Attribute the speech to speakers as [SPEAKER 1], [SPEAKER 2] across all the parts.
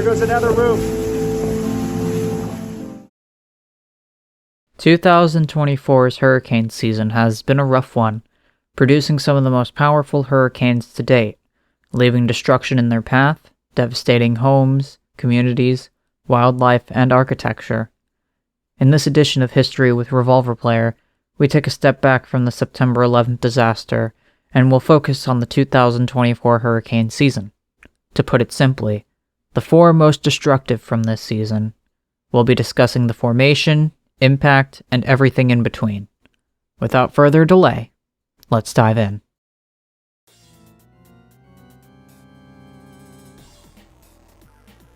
[SPEAKER 1] There goes another roof.
[SPEAKER 2] 2024's hurricane season has been a rough one, producing some of the most powerful hurricanes to date, leaving destruction in their path, devastating homes, communities, wildlife, and architecture. In this edition of History with Revolver Player, we take a step back from the September 11th disaster and will focus on the 2024 hurricane season. To put it simply, the four most destructive from this season. We'll be discussing the formation, impact, and everything in between. Without further delay, let's dive in.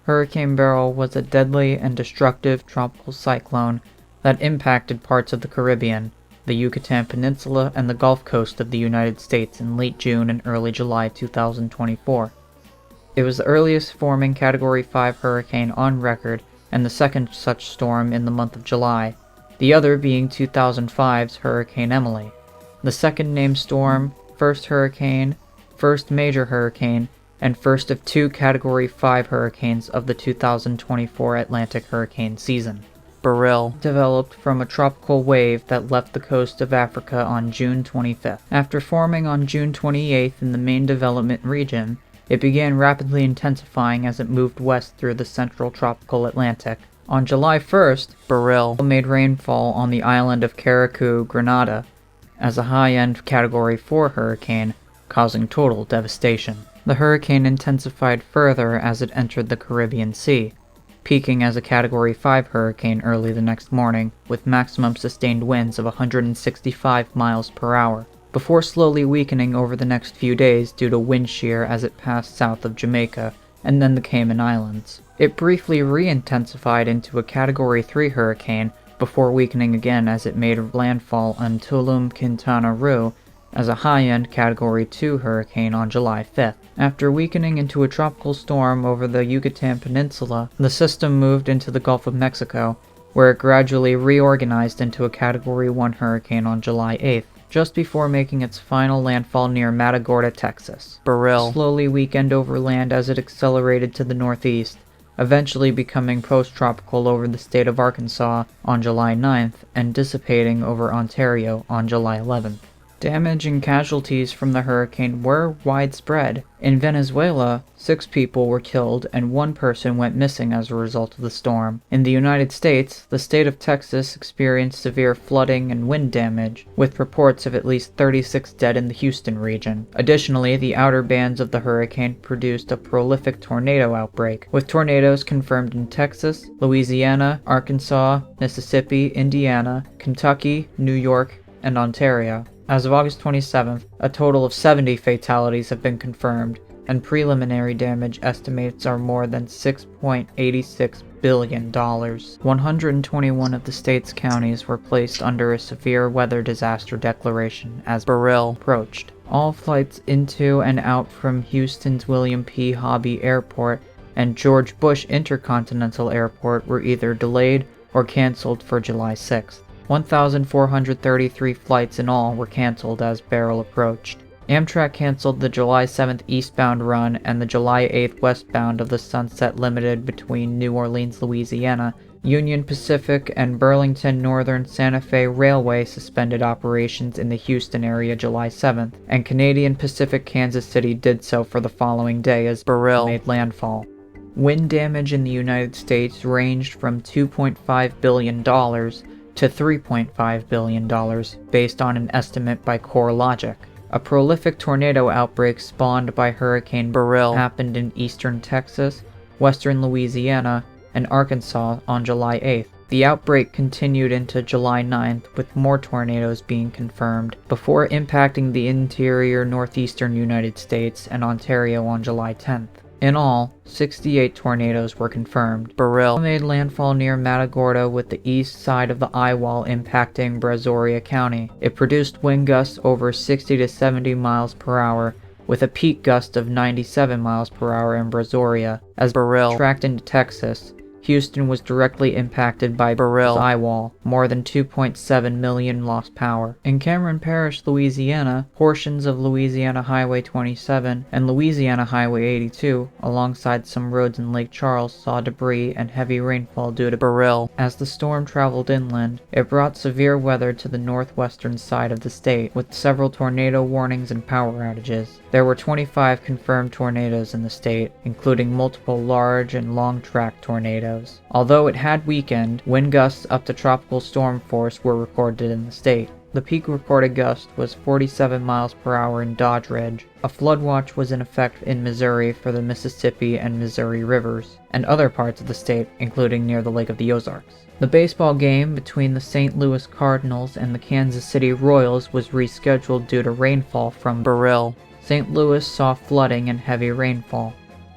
[SPEAKER 2] Hurricane Beryl was a deadly and destructive tropical cyclone that impacted parts of the Caribbean, the Yucatan Peninsula, and the Gulf Coast of the United States in late June and early July 2024. It was the earliest forming Category 5 hurricane on record and the second such storm in the month of July, the other being 2005's Hurricane Emily. The second named storm, first hurricane, first major hurricane, and first of two Category 5 hurricanes of the 2024 Atlantic hurricane season. Beryl developed from a tropical wave that left the coast of Africa on June 25th. After forming on June 28th in the main development region, it began rapidly intensifying as it moved west through the central tropical Atlantic. On July 1st, Beryl made rainfall on the island of Carriacou, Grenada, as a high-end Category 4 hurricane, causing total devastation. The hurricane intensified further as it entered the Caribbean Sea, peaking as a Category 5 hurricane early the next morning, with maximum sustained winds of 165 miles per hour, before slowly weakening over the next few days due to wind shear as it passed south of Jamaica and then the Cayman Islands. It briefly re-intensified into a Category 3 hurricane before weakening again as it made landfall on Tulum, Quintana Roo as a high-end Category 2 hurricane on July 5th. After weakening into a tropical storm over the Yucatan Peninsula, the system moved into the Gulf of Mexico, where it gradually reorganized into a Category 1 hurricane on July 8th, just before making its final landfall near Matagorda, Texas. Beryl slowly weakened over land as it accelerated to the northeast, eventually becoming post-tropical over the state of Arkansas on July 9th and dissipating over Ontario on July 11th. Damage and casualties from the hurricane were widespread. In Venezuela, 6 people were killed and 1 person went missing as a result of the storm. In the United States, the state of Texas experienced severe flooding and wind damage, with reports of at least 36 dead in the Houston region. Additionally, the outer bands of the hurricane produced a prolific tornado outbreak, with tornadoes confirmed in Texas, Louisiana, Arkansas, Mississippi, Indiana, Kentucky, New York, and Ontario. As of August 27th, a total of 70 fatalities have been confirmed, and preliminary damage estimates are more than $6.86 billion. 121 of the state's counties were placed under a severe weather disaster declaration as Beryl approached. All flights into and out from Houston's William P. Hobby Airport and George Bush Intercontinental Airport were either delayed or canceled for July 6th. 1,433 flights in all were canceled as Beryl approached. Amtrak canceled the July 7th eastbound run and the July 8th westbound of the Sunset Limited between New Orleans, Louisiana. Union Pacific and Burlington Northern Santa Fe Railway suspended operations in the Houston area July 7th, and Canadian Pacific Kansas City did so for the following day as Beryl made landfall. Wind damage in the United States ranged from $2.5 billion to $3.5 billion, based on an estimate by CoreLogic. A prolific tornado outbreak spawned by Hurricane Beryl happened in eastern Texas, western Louisiana, and Arkansas on July 8th. The outbreak continued into July 9th, with more tornadoes being confirmed, before impacting the interior northeastern United States and Ontario on July 10th. In all, 68 tornadoes were confirmed. Beryl made landfall near Matagorda with the east side of the eye wall impacting Brazoria County. It produced wind gusts over 60 to 70 miles per hour, with a peak gust of 97 miles per hour in Brazoria. As Beryl tracked into Texas, Houston was directly impacted by Beryl's eye wall, more than 2.7 million lost power. In Cameron Parish, Louisiana, portions of Louisiana Highway 27 and Louisiana Highway 82, alongside some roads in Lake Charles, saw debris and heavy rainfall due to Beryl. As the storm traveled inland, it brought severe weather to the northwestern side of the state, with several tornado warnings and power outages. There were 25 confirmed tornadoes in the state, including multiple large and long-track tornadoes. Although it had weakened, wind gusts up to tropical storm force were recorded in the state. The peak recorded gust was 47 miles per hour in Dodge Ridge. A flood watch was in effect in Missouri for the Mississippi and Missouri rivers, and other parts of the state, including near the Lake of the Ozarks. The baseball game between the St. Louis Cardinals and the Kansas City Royals was rescheduled due to rainfall from Beryl. St. Louis saw flooding and heavy rainfall.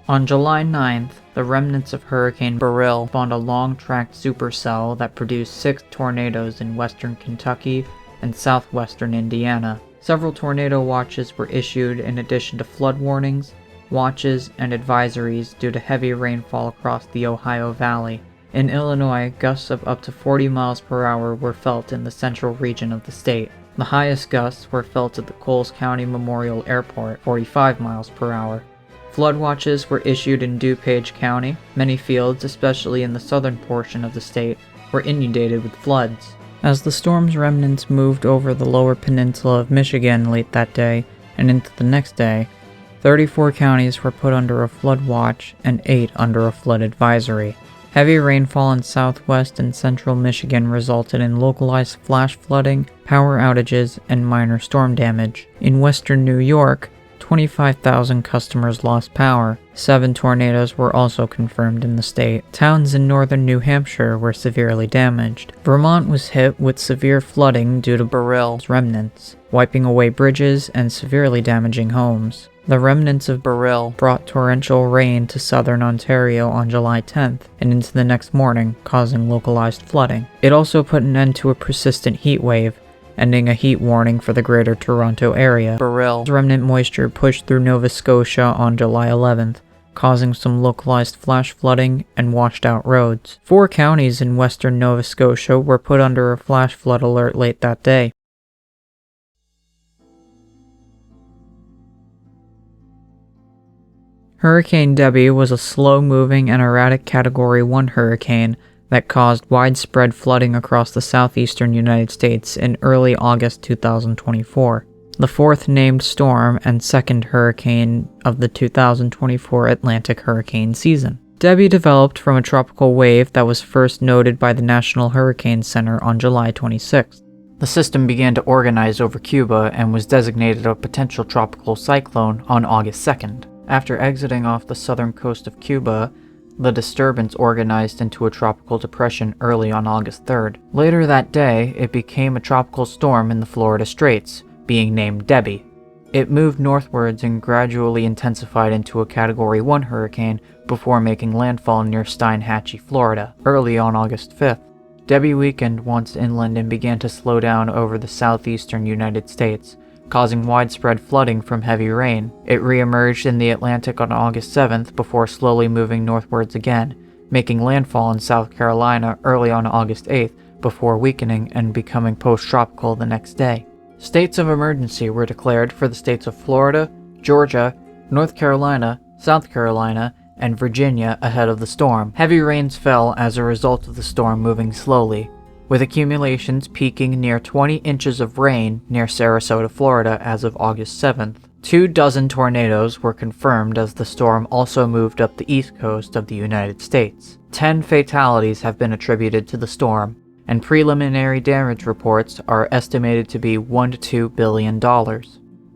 [SPEAKER 2] On July 9th, the remnants of Hurricane Beryl spawned a long-tracked supercell that produced 6 tornadoes in western Kentucky and southwestern Indiana. Several tornado watches were issued in addition to flood warnings, watches, and advisories due to heavy rainfall across the Ohio Valley. In Illinois, gusts of up to 40 miles per hour were felt in the central region of the state. The highest gusts were felt at the Coles County Memorial Airport, 45 miles per hour. Flood watches were issued in DuPage County. Many fields, especially in the southern portion of the state, were inundated with floods. As the storm's remnants moved over the lower peninsula of Michigan late that day and into the next day, 34 counties were put under a flood watch and 8 under a flood advisory. Heavy rainfall in southwest and central Michigan resulted in localized flash flooding, power outages, and minor storm damage. In western New York, 25,000 customers lost power. 7 tornadoes were also confirmed in the state. Towns in northern New Hampshire were severely damaged. Vermont was hit with severe flooding due to Beryl's remnants, wiping away bridges and severely damaging homes. The remnants of Beryl brought torrential rain to southern Ontario on July 10th and into the next morning, causing localized flooding. It also put an end to a persistent heat wave, ending a heat warning for the greater Toronto area. Beryl's remnant moisture pushed through Nova Scotia on July 11th, causing some localized flash flooding and washed out roads. 4 counties in western Nova Scotia were put under a flash flood alert late that day. Hurricane Debby was a slow-moving and erratic Category 1 hurricane that caused widespread flooding across the southeastern United States in early August 2024. The 4th named storm and 2nd hurricane of the 2024 Atlantic hurricane season. Debby developed from a tropical wave that was first noted by the National Hurricane Center on July 26th. The system began to organize over Cuba and was designated a potential tropical cyclone on August 2nd. After exiting off the southern coast of Cuba, the disturbance organized into a tropical depression early on August 3rd. Later that day, it became a tropical storm in the Florida Straits, being named Debby. It moved northwards and gradually intensified into a Category 1 hurricane before making landfall near Steinhatchee, Florida, early on August 5th. Debby weakened once inland and began to slow down over the southeastern United States, causing widespread flooding from heavy rain. It re-emerged in the Atlantic on August 7th before slowly moving northwards again, making landfall in South Carolina early on August 8th before weakening and becoming post-tropical the next day. States of emergency were declared for the states of Florida, Georgia, North Carolina, South Carolina, and Virginia ahead of the storm. Heavy rains fell as a result of the storm moving slowly, with accumulations peaking near 20 inches of rain near Sarasota, Florida as of August 7th. 24 tornadoes were confirmed as the storm also moved up the east coast of the United States. 10 fatalities have been attributed to the storm, and preliminary damage reports are estimated to be $1 to $2 billion.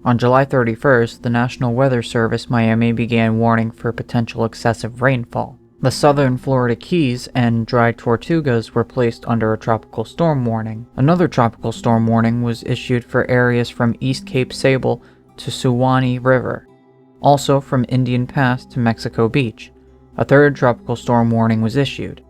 [SPEAKER 2] On July 31st, the National Weather Service Miami began warning for potential excessive rainfall. The southern Florida Keys and Dry Tortugas were placed under a tropical storm warning. Another tropical storm warning was issued for areas from East Cape Sable to Suwannee River, also from Indian Pass to Mexico Beach. A third tropical storm warning was issued.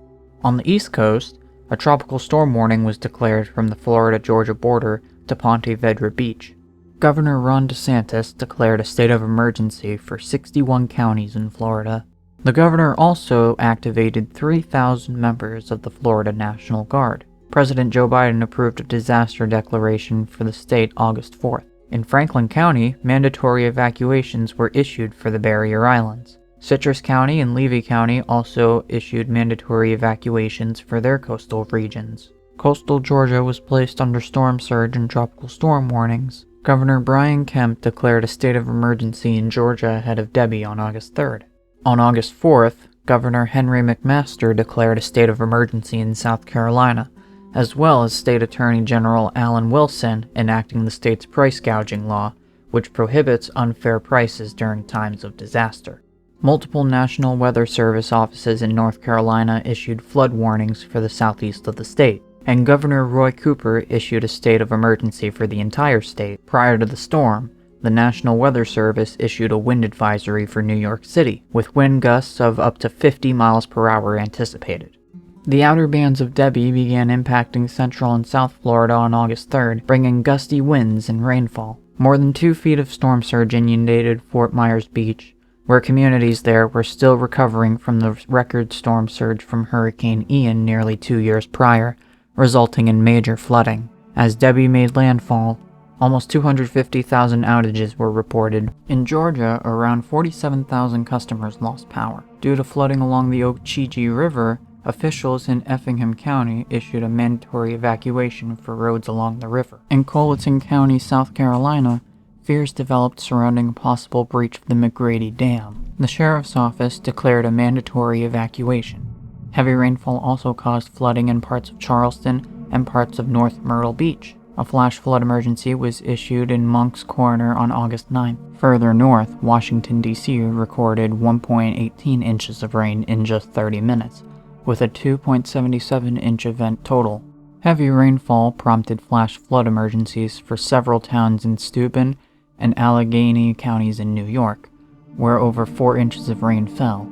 [SPEAKER 2] On the East Coast, a tropical storm warning was declared from the Florida-Georgia border to Ponte Vedra Beach. Governor Ron DeSantis declared a state of emergency for 61 counties in Florida. The governor also activated 3,000 members of the Florida National Guard. President Joe Biden approved a disaster declaration for the state August 4th. In Franklin County, mandatory evacuations were issued for the barrier islands. Citrus County and Levy County also issued mandatory evacuations for their coastal regions. Coastal Georgia was placed under storm surge and tropical storm warnings. Governor Brian Kemp declared a state of emergency in Georgia ahead of Debbie on August 3rd. On August 4th, Governor Henry McMaster declared a state of emergency in South Carolina, as well as State Attorney General Alan Wilson enacting the state's price gouging law, which prohibits unfair prices during times of disaster. Multiple National Weather Service offices in North Carolina issued flood warnings for the southeast of the state, and Governor Roy Cooper issued a state of emergency for the entire state. Prior to the storm, the National Weather Service issued a wind advisory for New York City, with wind gusts of up to 50 miles per hour anticipated. The outer bands of Debbie began impacting Central and South Florida on August 3rd, bringing gusty winds and rainfall. More than 2 feet of storm surge inundated Fort Myers Beach, where communities there were still recovering from the record storm surge from Hurricane Ian nearly 2 years prior, resulting in major flooding. As Debbie made landfall, almost 250,000 outages were reported. In Georgia, around 47,000 customers lost power. Due to flooding along the Okeechee River, officials in Effingham County issued a mandatory evacuation for roads along the river. In Colleton County, South Carolina, fears developed surrounding a possible breach of the McGrady Dam. The sheriff's office declared a mandatory evacuation. Heavy rainfall also caused flooding in parts of Charleston and parts of North Myrtle Beach. A flash flood emergency was issued in Moncks Corner on August 9th. Further north, Washington, D.C. recorded 1.18 inches of rain in just 30 minutes, with a 2.77-inch event total. Heavy rainfall prompted flash flood emergencies for several towns in Steuben and Allegheny counties in New York, where over 4 inches of rain fell.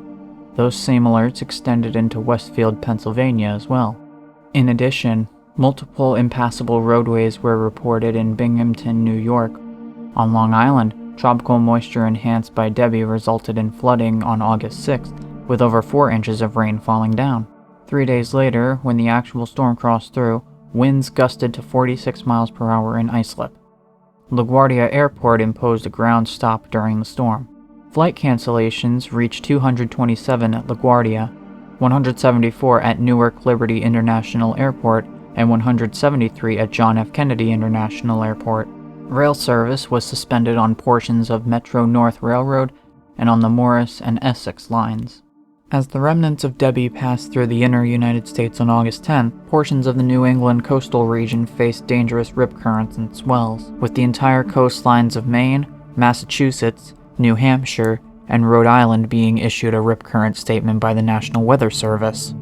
[SPEAKER 2] Those same alerts extended into Westfield, Pennsylvania as well. In addition, multiple impassable roadways were reported in Binghamton, New York. On Long Island, tropical moisture enhanced by Debbie resulted in flooding on August 6th, with over 4 inches of rain falling down. 3 days later, when the actual storm crossed through, winds gusted to 46 miles per hour in Islip. LaGuardia Airport imposed a ground stop during the storm. Flight cancellations reached 227 at LaGuardia, 174 at Newark Liberty International Airport, and 173 at John F. Kennedy International Airport. Rail service was suspended on portions of Metro North Railroad and on the Morris and Essex lines. As the remnants of Debbie passed through the inner United States on August 10th, portions of the New England coastal region faced dangerous rip currents and swells, with the entire coastlines of Maine, Massachusetts, New Hampshire, and Rhode Island being issued a rip current statement by the National Weather Service.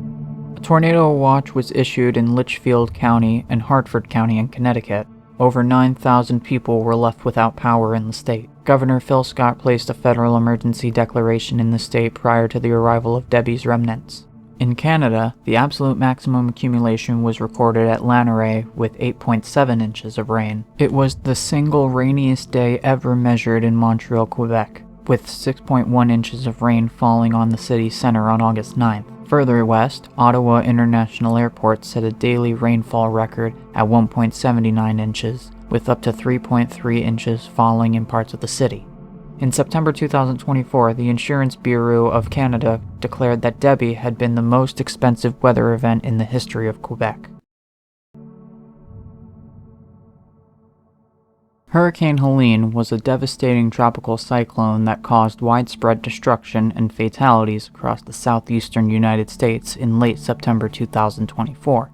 [SPEAKER 2] A tornado watch was issued in Litchfield County and Hartford County in Connecticut. Over 9,000 people were left without power in the state. Governor Phil Scott placed a federal emergency declaration in the state prior to the arrival of Debbie's remnants. In Canada, the absolute maximum accumulation was recorded at Lanneray with 8.7 inches of rain. It was the single rainiest day ever measured in Montreal, Quebec, with 6.1 inches of rain falling on the city center on August 9th. Further west, Ottawa International Airport set a daily rainfall record at 1.79 inches, with up to 3.3 inches falling in parts of the city. In September 2024, the Insurance Bureau of Canada declared that Debbie had been the most expensive weather event in the history of Quebec. Hurricane Helene was a devastating tropical cyclone that caused widespread destruction and fatalities across the southeastern United States in late September 2024.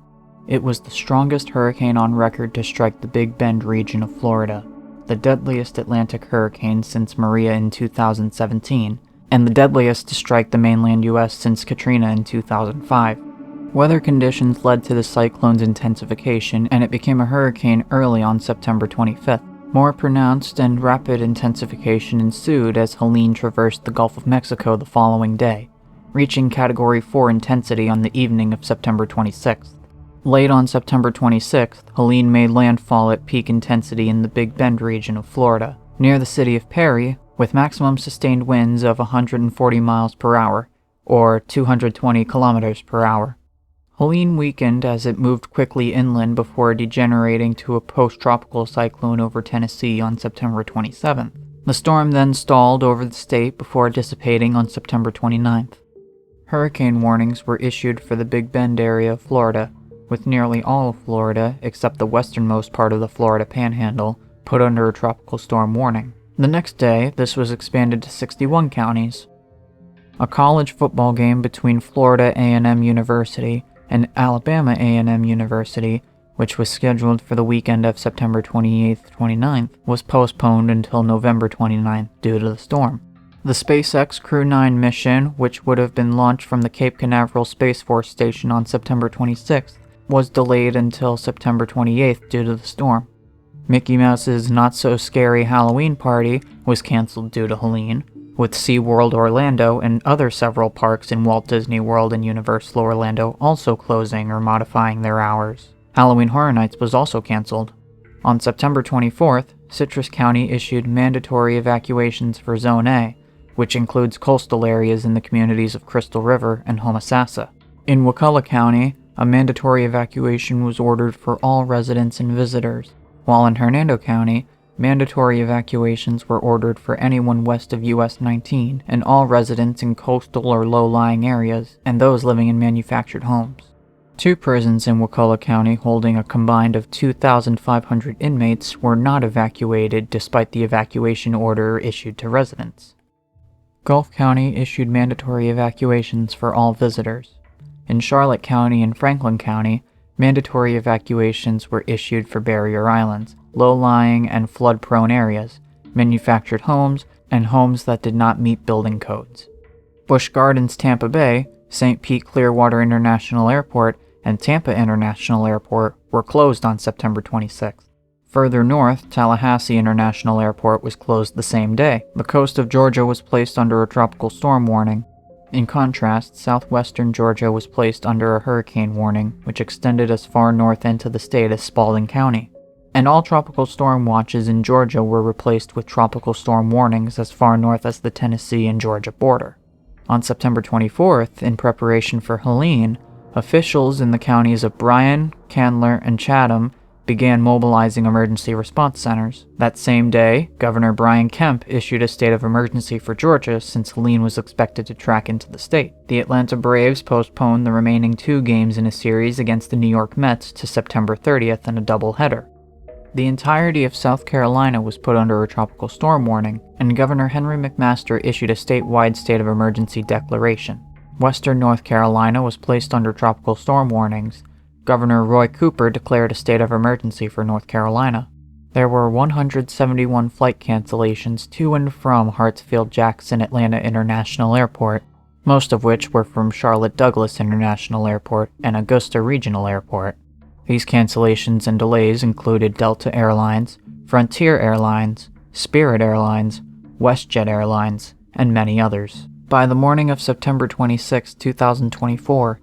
[SPEAKER 2] It was the strongest hurricane on record to strike the Big Bend region of Florida, the deadliest Atlantic hurricane since Maria in 2017, and the deadliest to strike the mainland U.S. since Katrina in 2005. Weather conditions led to the cyclone's intensification, and it became a hurricane early on September 25th. More pronounced and rapid intensification ensued as Helene traversed the Gulf of Mexico the following day, reaching Category 4 intensity on the evening of September 26th. Late on September 26th, Helene made landfall at peak intensity in the Big Bend region of Florida, near the city of Perry, with maximum sustained winds of 140 miles per hour or 220 kilometers per hour. Helene weakened as it moved quickly inland before degenerating to a post-tropical cyclone over Tennessee on September 27th. The storm then stalled over the state before dissipating on September 29th. Hurricane warnings were issued for the Big Bend area of Florida, with nearly all of Florida, except the westernmost part of the Florida Panhandle, put under a tropical storm warning. The next day, this was expanded to 61 counties. A college football game between Florida A&M University and Alabama A&M University, which was scheduled for the weekend of September 28th-29th, was postponed until November 29th due to the storm. The SpaceX Crew 9 mission, which would have been launched from the Cape Canaveral Space Force Station on September 26th, was delayed until September 28th due to the storm. Mickey Mouse's not-so-scary Halloween party was canceled due to Helene, with SeaWorld Orlando and other several parks in Walt Disney World and Universal Orlando also closing or modifying their hours. Halloween Horror Nights was also canceled. On September 24th, Citrus County issued mandatory evacuations for Zone A, which includes coastal areas in the communities of Crystal River and Homosassa. In Wakulla County, a mandatory evacuation was ordered for all residents and visitors, while in Hernando County, mandatory evacuations were ordered for anyone west of US 19 and all residents in coastal or low-lying areas and those living in manufactured homes. 2 prisons in Wakulla County holding a combined of 2,500 inmates were not evacuated despite the evacuation order issued to residents. Gulf County issued mandatory evacuations for all visitors. In Charlotte County and Franklin County, mandatory evacuations were issued for barrier islands, low-lying and flood-prone areas, manufactured homes, and homes that did not meet building codes. Busch Gardens, Tampa Bay, St. Pete Clearwater International Airport, and Tampa International Airport were closed on September 26th. Further north, Tallahassee International Airport was closed the same day. The coast of Georgia was placed under a tropical storm warning. In contrast, southwestern Georgia was placed under a hurricane warning, which extended as far north into the state as Spalding County. And all tropical storm watches in Georgia were replaced with tropical storm warnings as far north as the Tennessee and Georgia border. On September 24th, in preparation for Helene, officials in the counties of Bryan, Candler, and Chatham began mobilizing emergency response centers. That same day, Governor Brian Kemp issued a state of emergency for Georgia since Helene was expected to track into the state. The Atlanta Braves postponed the remaining 2 games in a series against the New York Mets to September 30th in a doubleheader. The entirety of South Carolina was put under a tropical storm warning, and Governor Henry McMaster issued a statewide state of emergency declaration. Western North Carolina was placed under tropical storm warnings. Governor Roy Cooper declared a state of emergency for North Carolina. There were 171 flight cancellations to and from Hartsfield-Jackson Atlanta International Airport, most of which were from Charlotte Douglas International Airport and Augusta Regional Airport. These cancellations and delays included Delta Airlines, Frontier Airlines, Spirit Airlines, WestJet Airlines, and many others. By the morning of September 26, 2024,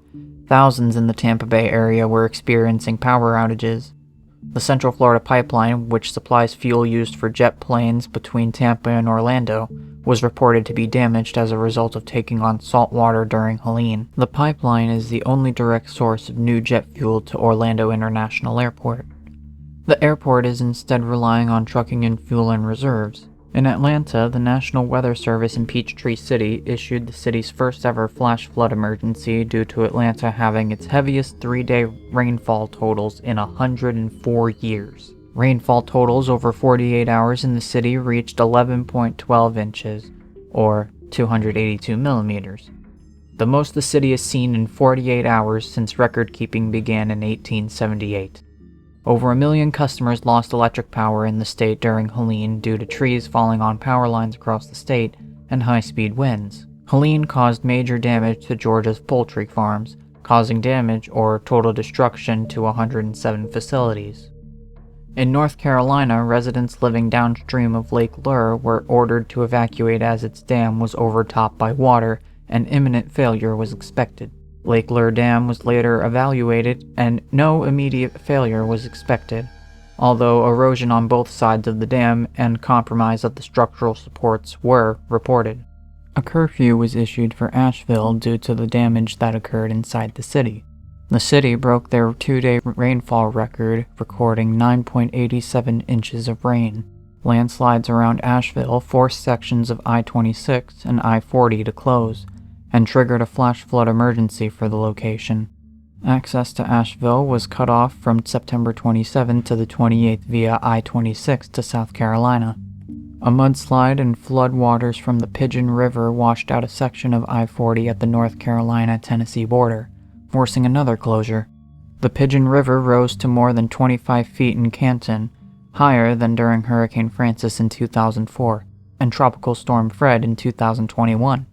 [SPEAKER 2] thousands in the Tampa Bay area were experiencing power outages. The Central Florida Pipeline, which supplies fuel used for jet planes between Tampa and Orlando, was reported to be damaged as a result of taking on salt water during Helene. The pipeline is the only direct source of new jet fuel to Orlando International Airport. The airport is instead relying on trucking in fuel and reserves. In Atlanta, the National Weather Service in Peachtree City issued the city's first ever flash flood emergency due to Atlanta having its heaviest 3-day rainfall totals in 104 years. Rainfall totals over 48 hours in the city reached 11.12 inches, or 282 millimeters, the most the city has seen in 48 hours since record-keeping began in 1878. Over 1 million customers lost electric power in the state during Helene due to trees falling on power lines across the state and high-speed winds. Helene caused major damage to Georgia's poultry farms, causing damage or total destruction to 107 facilities. In North Carolina, residents living downstream of Lake Lure were ordered to evacuate as its dam was overtopped by water and imminent failure was expected. Lake Lure Dam was later evaluated, and no immediate failure was expected, although erosion on both sides of the dam and compromise of the structural supports were reported. A curfew was issued for Asheville due to the damage that occurred inside the city. The city broke their 2-day rainfall record, recording 9.87 inches of rain. Landslides around Asheville forced sections of I-26 and I-40 to close, and triggered a flash flood emergency for the location. Access to Asheville was cut off from September 27 to the 28th via I-26 to South Carolina. A mudslide and flood waters from the Pigeon River washed out a section of I-40 at the North Carolina-Tennessee border, forcing another closure. The Pigeon River rose to more than 25 feet in Canton, higher than during Hurricane Francis in 2004 and Tropical Storm Fred in 2021.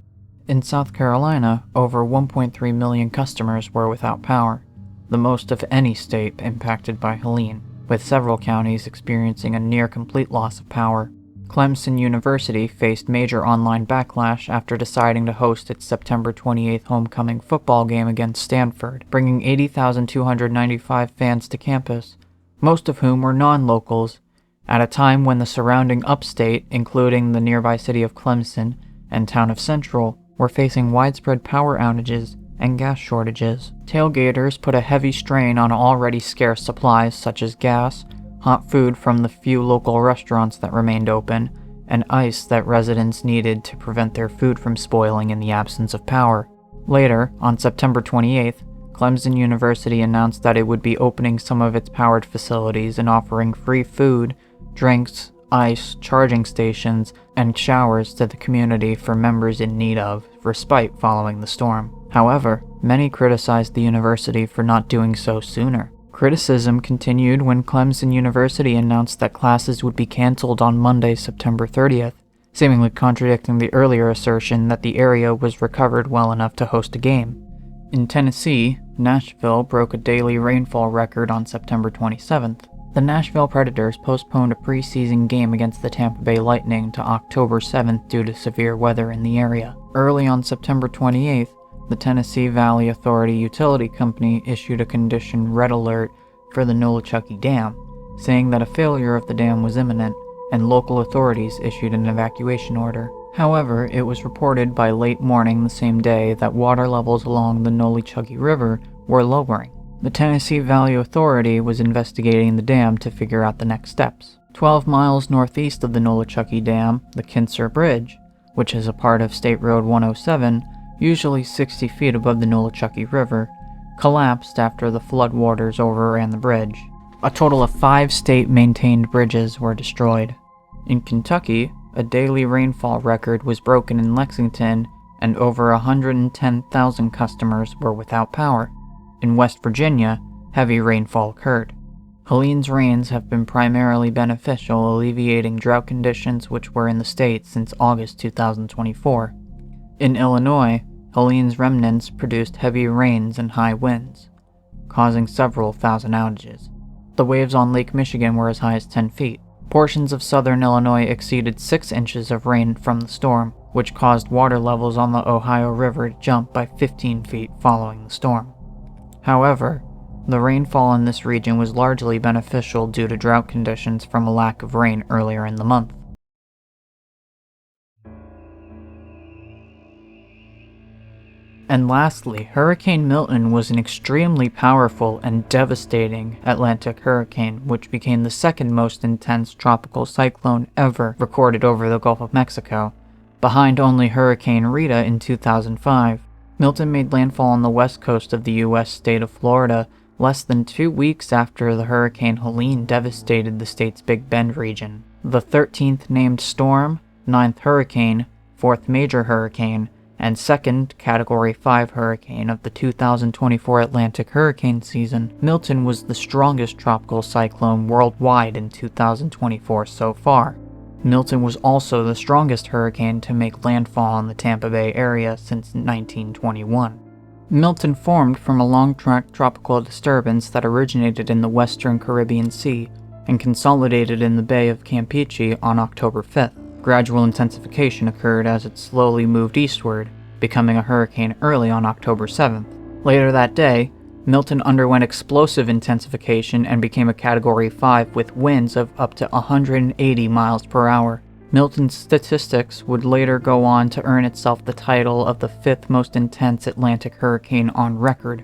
[SPEAKER 2] In South Carolina, over 1.3 million customers were without power, the most of any state impacted by Helene, with several counties experiencing a near-complete loss of power. Clemson University faced major online backlash after deciding to host its September 28th homecoming football game against Stanford, bringing 80,295 fans to campus, most of whom were non-locals, at a time when the surrounding upstate, including the nearby city of Clemson and town of Central, were facing widespread power outages and gas shortages. Tailgaters put a heavy strain on already scarce supplies such as gas, hot food from the few local restaurants that remained open, and ice that residents needed to prevent their food from spoiling in the absence of power. Later, on September 28th, Clemson University announced that it would be opening some of its powered facilities and offering free food, drinks, ice, charging stations, and showers to the community for members in need of respite following the storm. However, many criticized the university for not doing so sooner. Criticism continued when Clemson University announced that classes would be canceled on Monday, September 30th, seemingly contradicting the earlier assertion that the area was recovered well enough to host a game. In Tennessee, Nashville broke a daily rainfall record on September 27th. The Nashville Predators postponed a preseason game against the Tampa Bay Lightning to October 7th due to severe weather in the area. Early on September 28th, the Tennessee Valley Authority Utility Company issued a condition red alert for the Nolichucky Dam, saying that a failure of the dam was imminent, and local authorities issued an evacuation order. However, it was reported by late morning the same day that water levels along the Nolichucky River were lowering. The Tennessee Valley Authority was investigating the dam to figure out the next steps. 12 miles northeast of the Nolichucky Dam, the Kinser Bridge, which is a part of State Road 107, usually 60 feet above the Nolichucky River, collapsed after the floodwaters overran the bridge. A total of 5 state-maintained bridges were destroyed. In Kentucky, a daily rainfall record was broken in Lexington, and over 110,000 customers were without power. In West Virginia, heavy rainfall occurred. Helene's rains have been primarily beneficial, alleviating drought conditions which were in the state since August 2024. In Illinois, Helene's remnants produced heavy rains and high winds, causing several thousand outages. The waves on Lake Michigan were as high as 10 feet. Portions of southern Illinois exceeded 6 inches of rain from the storm, which caused water levels on the Ohio River to jump by 15 feet following the storm. However, the rainfall in this region was largely beneficial due to drought conditions from a lack of rain earlier in the month. And lastly, Hurricane Milton was an extremely powerful and devastating Atlantic hurricane, which became the second most intense tropical cyclone ever recorded over the Gulf of Mexico, behind only Hurricane Rita in 2005. Milton made landfall on the west coast of the U.S. state of Florida less than 2 weeks after the Hurricane Helene devastated the state's Big Bend region. The 13th named storm, 9th hurricane, 4th major hurricane, and 2nd Category 5 hurricane of the 2024 Atlantic hurricane season, Milton was the strongest tropical cyclone worldwide in 2024 so far. Milton was also the strongest hurricane to make landfall in the Tampa Bay area since 1921. Milton formed from a long-track tropical disturbance that originated in the western Caribbean Sea and consolidated in the Bay of Campeche on October 5th. Gradual intensification occurred as it slowly moved eastward, becoming a hurricane early on October 7th. Later that day, Milton underwent explosive intensification and became a Category 5 with winds of up to 180 miles per hour. Milton's statistics would later go on to earn itself the title of the fifth most intense Atlantic hurricane on record.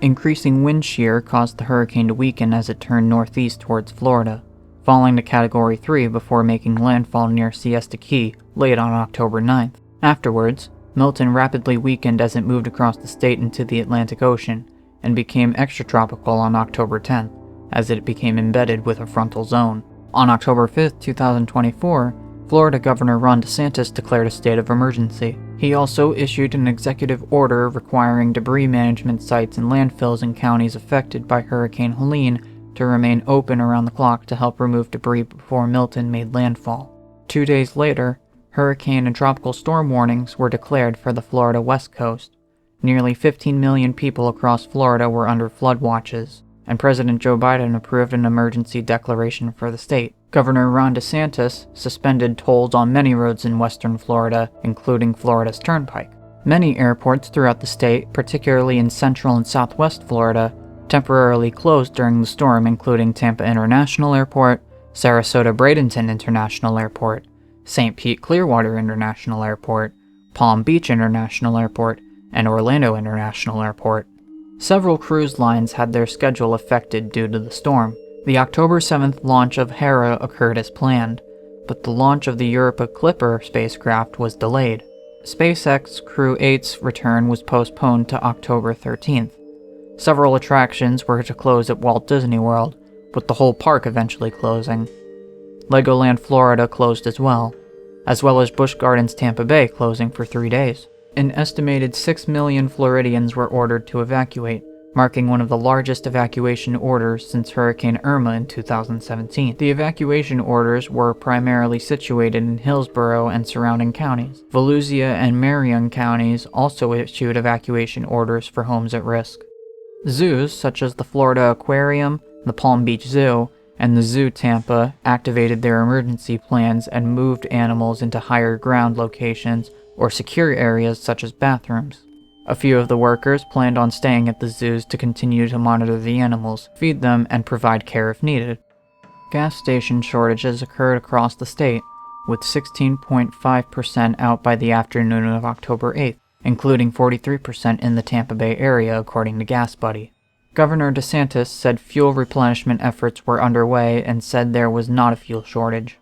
[SPEAKER 2] Increasing wind shear caused the hurricane to weaken as it turned northeast towards Florida, falling to Category 3 before making landfall near Siesta Key late on October 9th. Afterwards, Milton rapidly weakened as it moved across the state into the Atlantic Ocean, and became extratropical on October 10th, as it became embedded with a frontal zone. On October 5, 2024, Florida Governor Ron DeSantis declared a state of emergency. He also issued an executive order requiring debris management sites and landfills in counties affected by Hurricane Helene to remain open around the clock to help remove debris before Milton made landfall. 2 days later, hurricane and tropical storm warnings were declared for the Florida West Coast. Nearly 15 million people across Florida were under flood watches, and President Joe Biden approved an emergency declaration for the state. Governor Ron DeSantis suspended tolls on many roads in western Florida, including Florida's Turnpike. Many airports throughout the state, particularly in central and southwest Florida, temporarily closed during the storm, including Tampa International Airport, Sarasota Bradenton International Airport, St. Pete Clearwater International Airport, Palm Beach International Airport, and Orlando International Airport. Several cruise lines had their schedule affected due to the storm. The October 7th launch of Hera occurred as planned, but the launch of the Europa Clipper spacecraft was delayed. SpaceX Crew 8's return was postponed to October 13th. Several attractions were to close at Walt Disney World, with the whole park eventually closing. Legoland Florida closed as well as Busch Gardens Tampa Bay closing for 3 days. An estimated 6 million Floridians were ordered to evacuate, marking one of the largest evacuation orders since Hurricane Irma in 2017. The evacuation orders were primarily situated in Hillsborough and surrounding counties. Volusia and Marion counties also issued evacuation orders for homes at risk. Zoos, such as the Florida Aquarium, the Palm Beach Zoo, and the Zoo Tampa, activated their emergency plans and moved animals into higher ground locations or secure areas such as bathrooms. A few of the workers planned on staying at the zoos to continue to monitor the animals, feed them, and provide care if needed. Gas station shortages occurred across the state, with 16.5% out by the afternoon of October 8th, including 43% in the Tampa Bay area, according to Gas Buddy. Governor DeSantis said fuel replenishment efforts were underway and said there was not a fuel shortage.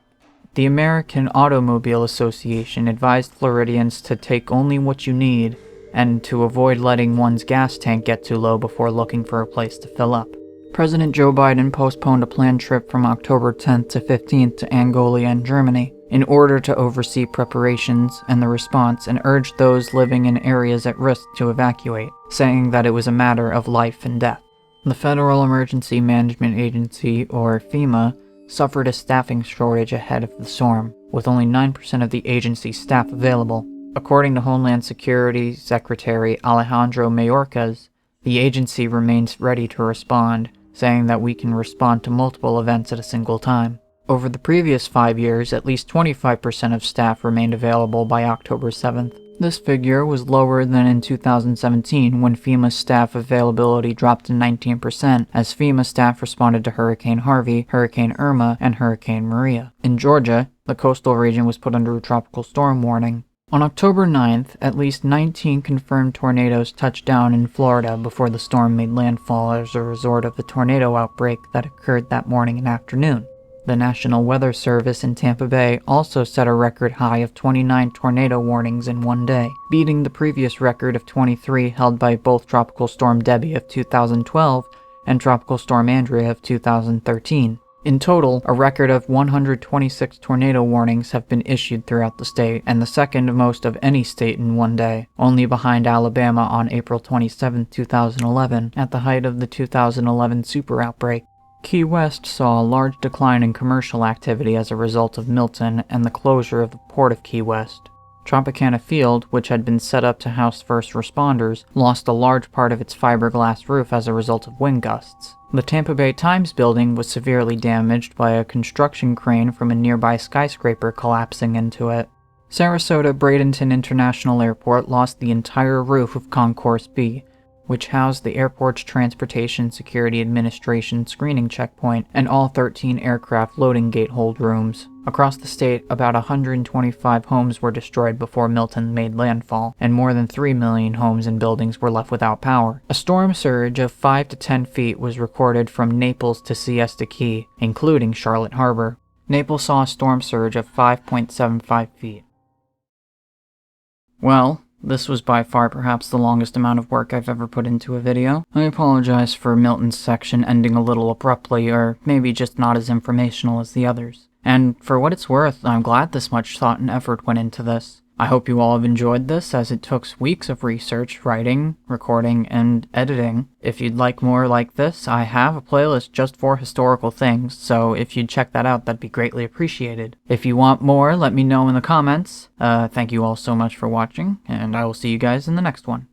[SPEAKER 2] The American Automobile Association advised Floridians to take only what you need and to avoid letting one's gas tank get too low before looking for a place to fill up. President Joe Biden postponed a planned trip from October 10th to 15th to Angola and Germany in order to oversee preparations and the response and urged those living in areas at risk to evacuate, saying that it was a matter of life and death. The Federal Emergency Management Agency, or FEMA, suffered a staffing shortage ahead of the storm, with only 9% of the agency's staff available. According to Homeland Security Secretary Alejandro Mayorkas, the agency remains ready to respond, saying that we can respond to multiple events at a single time. Over the previous 5 years, at least 25% of staff remained available by October 7th. This figure was lower than in 2017 when FEMA staff availability dropped to 19% as FEMA staff responded to Hurricane Harvey, Hurricane Irma, and Hurricane Maria. In Georgia, the coastal region was put under a tropical storm warning. On October 9th, at least 19 confirmed tornadoes touched down in Florida before the storm made landfall as a result of the tornado outbreak that occurred that morning and afternoon. The National Weather Service in Tampa Bay also set a record high of 29 tornado warnings in one day, beating the previous record of 23 held by both Tropical Storm Debbie of 2012 and Tropical Storm Andrea of 2013. In total, a record of 126 tornado warnings have been issued throughout the state, and the second most of any state in one day, only behind Alabama on April 27, 2011, at the height of the 2011 super outbreak. Key West saw a large decline in commercial activity as a result of Milton and the closure of the Port of Key West. Tropicana Field, which had been set up to house first responders, lost a large part of its fiberglass roof as a result of wind gusts. The Tampa Bay Times building was severely damaged by a construction crane from a nearby skyscraper collapsing into it. Sarasota Bradenton International Airport lost the entire roof of Concourse B, which housed the airport's Transportation Security Administration screening checkpoint and all 13 aircraft loading gate hold rooms. Across the state, about 125 homes were destroyed before Milton made landfall, and more than 3 million homes and buildings were left without power. A storm surge of 5 to 10 feet was recorded from Naples to Siesta Key, including Charlotte Harbor. Naples saw a storm surge of 5.75 feet. Well, this was by far perhaps the longest amount of work I've ever put into a video. I apologize for Milton's section ending a little abruptly, or maybe just not as informational as the others. And for what it's worth, I'm glad this much thought and effort went into this. I hope you all have enjoyed this, as it took weeks of research, writing, recording, and editing. If you'd like more like this, I have a playlist just for historical things, so if you'd check that out, that'd be greatly appreciated. If you want more, let me know in the comments. Thank you all so much for watching, and I will see you guys in the next one.